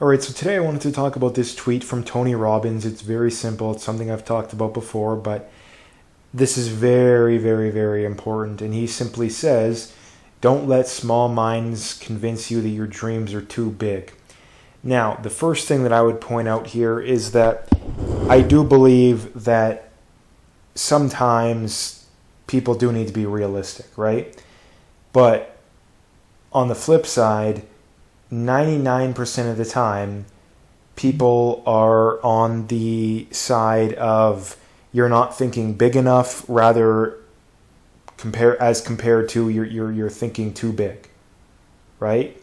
All right, so today I wanted to talk about this tweet from Tony Robbins. It's very simple. It's something I've talked about before, but this is very, very, very important. And he simply says, don't let small minds convince you that your dreams are too big. Now, the first thing that I would point out here is that I do believe that sometimes people do need to be realistic, right? But on the flip side, 99% of the time, people are on the side of you're not thinking big enough, rather compared to you're thinking too big, right?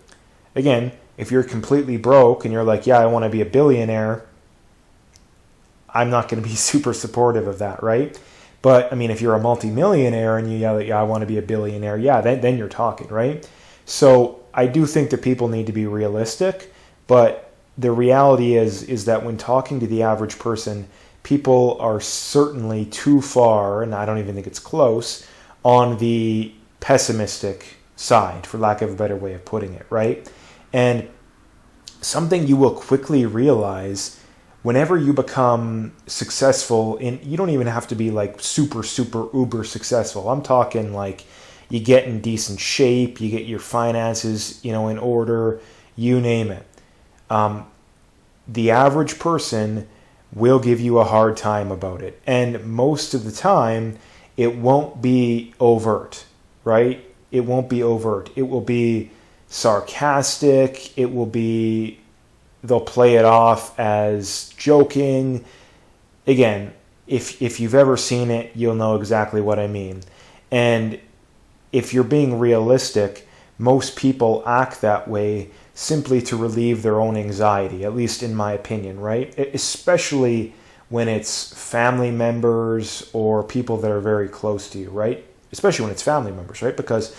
Again, if you're completely broke and you're like, yeah, I want to be a billionaire, I'm not going to be super supportive of that, right? But I mean, if you're a multimillionaire and you yell, yeah, I want to be a billionaire, yeah, then you're talking, right? So I do think that people need to be realistic, but the reality is that when talking to the average person, people are certainly too far, and I don't even think it's close, on the pessimistic side, for lack of a better way of putting it, right? And something you will quickly realize whenever you become successful, you don't even have to be like super, super, uber successful. I'm talking like you get in decent shape, you get your finances, in order, you name it. The average person will give you a hard time about it. And most of the time, it won't be overt, right? It won't be overt. It will be sarcastic. They'll play it off as joking. Again, if you've ever seen it, you'll know exactly what I mean. And if you're being realistic, most people act that way simply to relieve their own anxiety, at least in my opinion, right? Especially when it's family members or people that are very close to you, right? Especially when it's family members, right? Because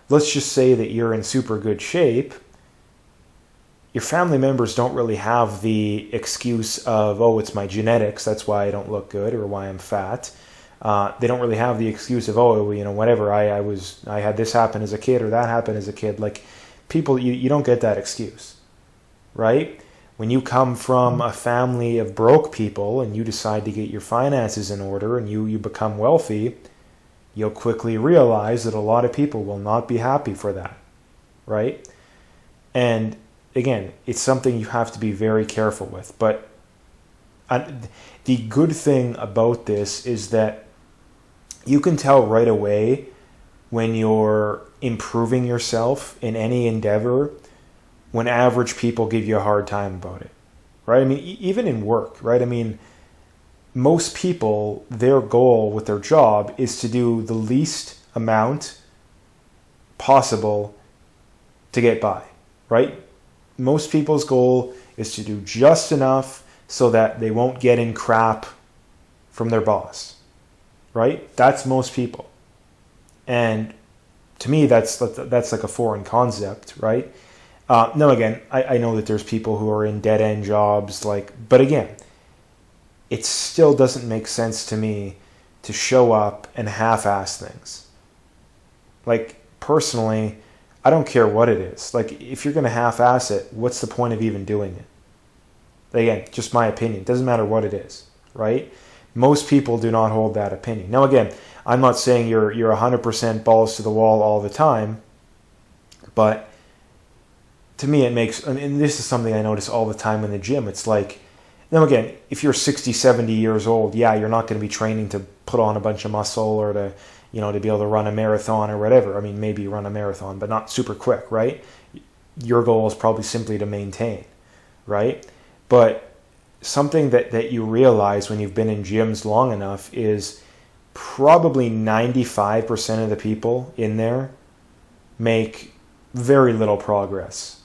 let's just say that you're in super good shape. Your family members don't really have the excuse of, oh, it's my genetics, that's why I don't look good or why I'm fat. They don't really have the excuse of, oh, whatever, I had this happen as a kid or that happened as a kid. Like, people, you don't get that excuse, right? When you come from a family of broke people and you decide to get your finances in order and you become wealthy, you'll quickly realize that a lot of people will not be happy for that, right? And again, it's something you have to be very careful with. But the good thing about this is that you can tell right away when you're improving yourself in any endeavor when average people give you a hard time about it, right? I mean, even in work, right? I mean, most people, their goal with their job is to do the least amount possible to get by, right? Most people's goal is to do just enough so that they won't get in crap from their boss, right? That's most people. And to me, that's like a foreign concept, right? Now, again, I know that there's people who are in dead-end jobs, but again, it still doesn't make sense to me to show up and half-ass things. Like, personally, I don't care what it is. Like, if you're going to half-ass it, what's the point of even doing it? Again, just my opinion. It doesn't matter what it is, right? Most people do not hold that opinion. Now, again, I'm not saying you're 100% balls to the wall all the time, but to me it makes, and this is something I notice all the time in the gym, it's like, now again, if you're 60, 70 years old, yeah, you're not going to be training to put on a bunch of muscle or to be able to run a marathon or whatever. I mean, maybe run a marathon, but not super quick, right? Your goal is probably simply to maintain, right? But something that you realize when you've been in gyms long enough is probably 95% of the people in there make very little progress.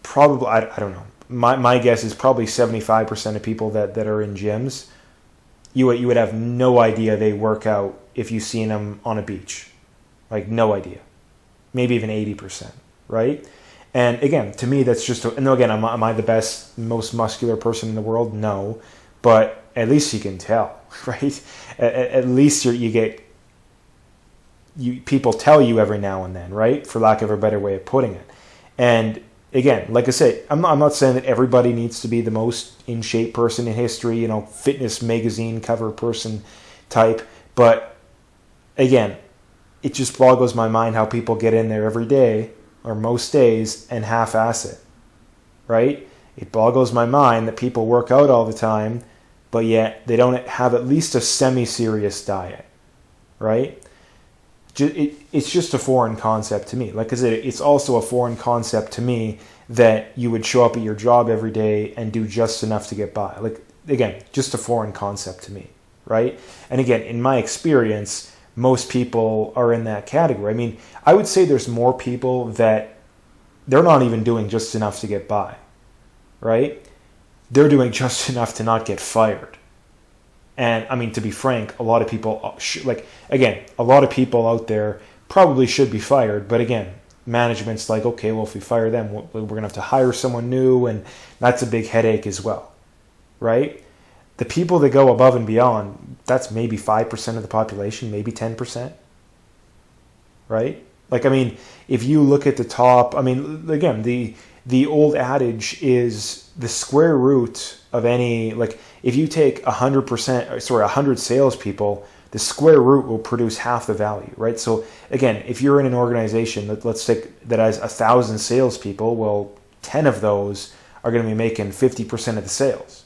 Probably, I don't know. My guess is probably 75% of people that are in gyms, you would have no idea they work out if you've seen them on a beach. Like, no idea. Maybe even 80%, right? And again, to me, that's just, and again, am I the best, most muscular person in the world? No. But at least you can tell, right? At least people tell you every now and then, right? For lack of a better way of putting it. And again, like I say, I'm not saying that everybody needs to be the most in shape person in history, fitness magazine cover person type. But again, it just boggles my mind how people get in there every day or most days and half-ass it, right? It boggles my mind that people work out all the time, but yet they don't have at least a semi-serious diet, right? It's just a foreign concept to me. Like I said, it's also a foreign concept to me that you would show up at your job every day and do just enough to get by. Like, again, just a foreign concept to me, right? And again, in my experience, most people are in that category. I mean, I would say there's more people that they're not even doing just enough to get by, right? They're doing just enough to not get fired. And I mean, to be frank, a lot of people, a lot of people out there probably should be fired. But again, management's like, okay, well, if we fire them, we're going to have to hire someone new. And that's a big headache as well, right? The people that go above and beyond, that's maybe 5% of the population, maybe 10%, right? Like, I mean, if you look at the top, I mean, again, the old adage is the square root of any, like, if you take 100 salespeople, the square root will produce half the value, right? So again, if you're in an organization let's take that has 1,000 salespeople, well, 10 of those are going to be making 50% of the sales,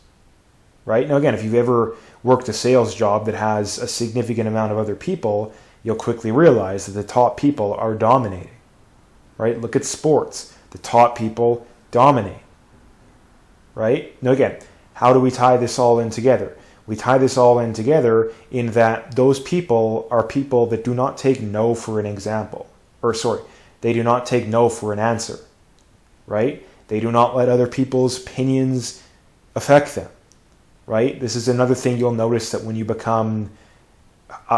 right? Now, again, if you've ever worked a sales job that has a significant amount of other people, you'll quickly realize that the top people are dominating, right? Look at sports. The top people dominate, right? Now, again, how do we tie this all in together? We tie this all in together in that those people are people that do not take no for an example. They do not take no for an answer, right? They do not let other people's opinions affect them, right? This is another thing you'll notice, that when you become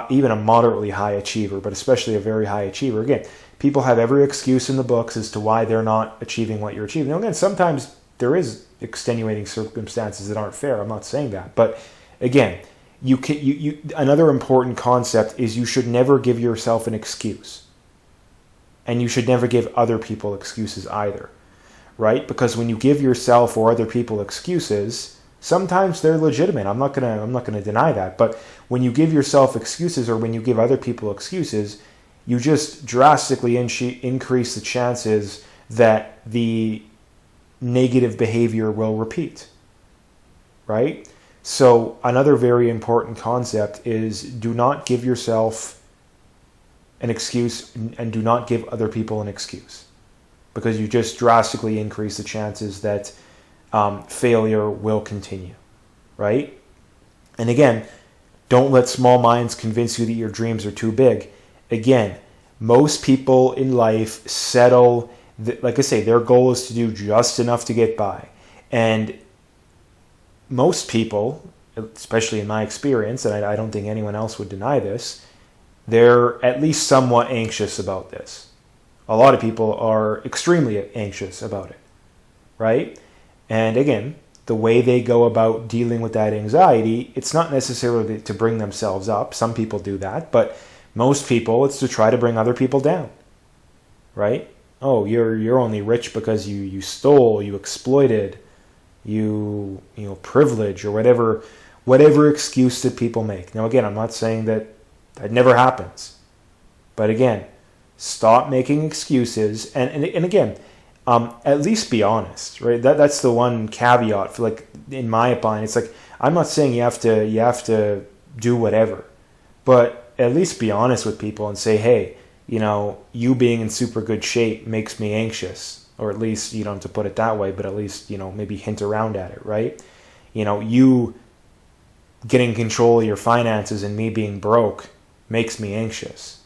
even a moderately high achiever, but especially a very high achiever, again, people have every excuse in the books as to why they're not achieving what you're achieving. Now, again, sometimes there is extenuating circumstances that aren't fair. I'm not saying that. But again, another important concept is you should never give yourself an excuse. And you should never give other people excuses either, right? Because when you give yourself or other people excuses, sometimes they're legitimate. I'm not gonna deny that. But when you give yourself excuses or when you give other people excuses, you just drastically increase the chances that the negative behavior will repeat, right? So another very important concept is do not give yourself an excuse and do not give other people an excuse, because you just drastically increase the chances that failure will continue, right? And again, don't let small minds convince you that your dreams are too big. Again, most people in life settle, like I say, their goal is to do just enough to get by. And most people, especially in my experience, and I don't think anyone else would deny this, they're at least somewhat anxious about this. A lot of people are extremely anxious about it, right? And again, the way they go about dealing with that anxiety, it's not necessarily to bring themselves up. Some people do that, but most people, it's to try to bring other people down, right? Oh, you're only rich because you stole, you exploited, you privilege, or whatever excuse that people make. Now, again, I'm not saying that never happens, but again, stop making excuses, and again, at least be honest, right? That's the one caveat for, like, in my opinion. It's like, I'm not saying you have to do whatever, but at least be honest with people and say, hey, you being in super good shape makes me anxious, or at least, you don't have to put it that way, but at least, maybe hint around at it, right? You getting control of your finances and me being broke makes me anxious,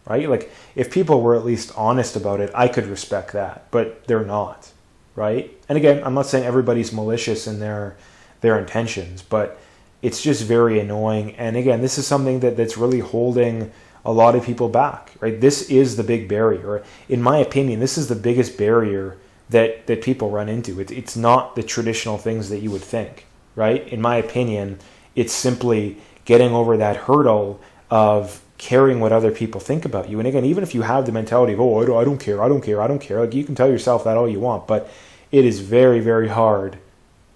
right? Like, if people were at least honest about it, I could respect that, but they're not, right? And again, I'm not saying everybody's malicious in their intentions, but it's just very annoying. And again, this is something that's really holding a lot of people back, right? This is the big barrier. In my opinion, this is the biggest barrier that people run into. It's not the traditional things that you would think, right? In my opinion, it's simply getting over that hurdle of caring what other people think about you. And again, even if you have the mentality of, oh, I don't care, like you can tell yourself that all you want, but it is very, very hard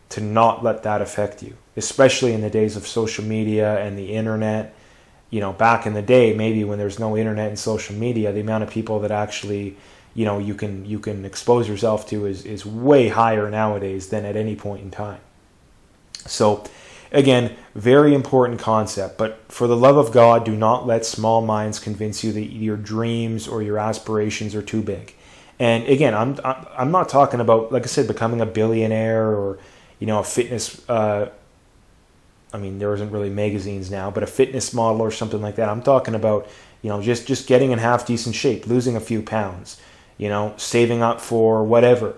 to not let that affect you, especially in the days of social media and the internet. You know, back in the day, maybe when there's no internet and social media, the amount of people that actually, you know, you can expose yourself to is way higher nowadays than at any point in time. So again, very important concept, but for the love of God, do not let small minds convince you that your dreams or your aspirations are too big. And again, I'm not talking about, like I said, becoming a billionaire or, you know, a fitness, I mean, there isn't really magazines now, but a fitness model or something like that. I'm talking about, you know, just getting in half decent shape, losing a few pounds, you know, saving up for whatever,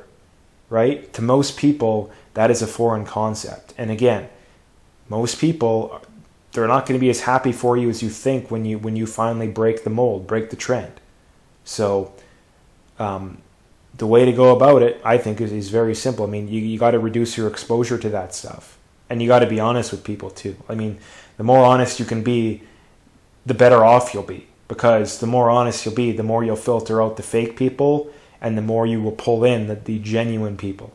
right? To most people, that is a foreign concept. And again, most people, they're not going to be as happy for you as you think when you finally break the mold, break the trend. So the way to go about it, I think, is very simple. I mean, you got to reduce your exposure to that stuff. And you got to be honest with people too. I mean, the more honest you can be, the better off you'll be. Because the more honest you'll be, the more you'll filter out the fake people, and the more you will pull in the genuine people.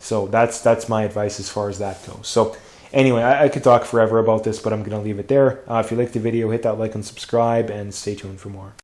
So that's my advice as far as that goes. So anyway, I could talk forever about this, but I'm going to leave it there. If you liked the video, hit that like and subscribe, and stay tuned for more.